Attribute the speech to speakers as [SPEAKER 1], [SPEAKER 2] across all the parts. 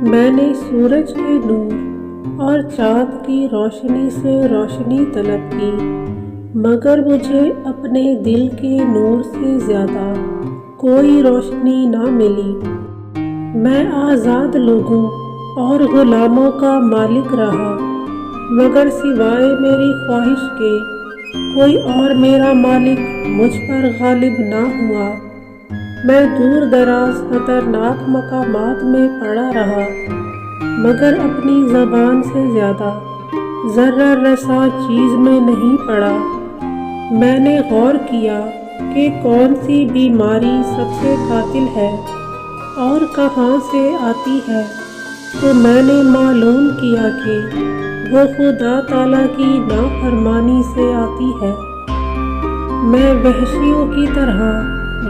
[SPEAKER 1] میں نے سورج کے نور اور چاند کی روشنی سے روشنی طلب کی، مگر مجھے اپنے دل کے نور سے زیادہ کوئی روشنی نہ ملی۔ میں آزاد لوگوں اور غلاموں کا مالک رہا، مگر سوائے میری خواہش کے کوئی اور میرا مالک مجھ پر غالب نہ ہوا۔ میں دور دراز خطرناک مقامات میں پڑا رہا، مگر اپنی زبان سے زیادہ ضرر رساں چیز میں نہیں پڑا۔ میں نے غور کیا کہ کون سی بیماری سب سے قاتل ہے اور کہاں سے آتی ہے، تو میں نے معلوم کیا کہ وہ خدا تعالیٰ کی نافرمانی سے آتی ہے۔ میں وحشیوں کی طرح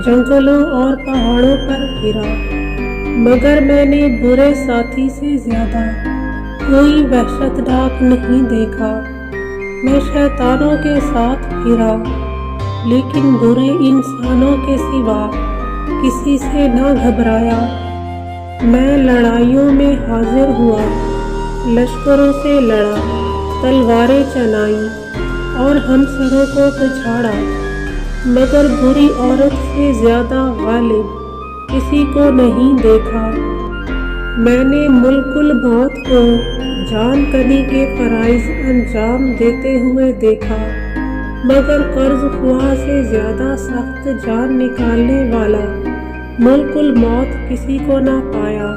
[SPEAKER 1] جنگلوں اور پہاڑوں پر پھرا، مگر میں نے برے ساتھی سے زیادہ کوئی وحشتناک نہیں دیکھا۔ میں شیطانوں کے ساتھ پھرا، لیکن برے انسانوں کے سوا کسی سے نہ گھبرایا۔ میں لڑائیوں میں حاضر ہوا، لشکروں سے لڑا، تلواریں چلائیں اور ہمسروں کو پچھاڑا، مگر بری عورت سے زیادہ غالب کسی کو نہیں دیکھا۔ میں نے ملک الموت کو جان کنی کے فرائض انجام دیتے ہوئے دیکھا، مگر قرض خواہ سے زیادہ سخت جان نکالنے والا ملک الموت کسی کو نہ پایا۔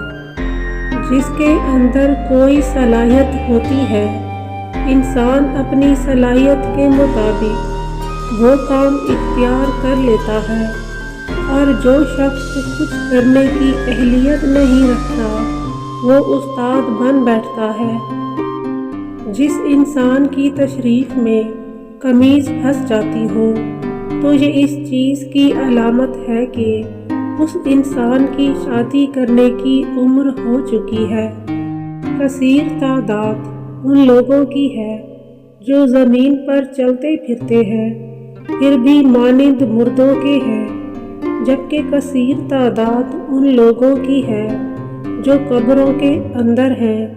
[SPEAKER 1] جس کے اندر کوئی صلاحیت ہوتی ہے، انسان اپنی صلاحیت کے مطابق وہ کام اختیار کر لیتا ہے، اور جو شخص کچھ کرنے کی اہلیت نہیں رکھتا وہ استاد بن بیٹھتا ہے۔ جس انسان کی تشریف میں قمیض پھنس جاتی ہو، تو یہ اس چیز کی علامت ہے کہ اس انسان کی شادی کرنے کی عمر ہو چکی ہے۔ کثیر تعداد ان لوگوں کی ہے جو زمین پر چلتے پھرتے ہیں، پھر بھی مانند مردوں کے ہیں، جبکہ کثیر تعداد ان لوگوں کی ہے جو قبروں کے اندر ہیں،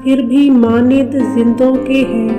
[SPEAKER 1] پھر بھی مانند زندوں کے ہیں۔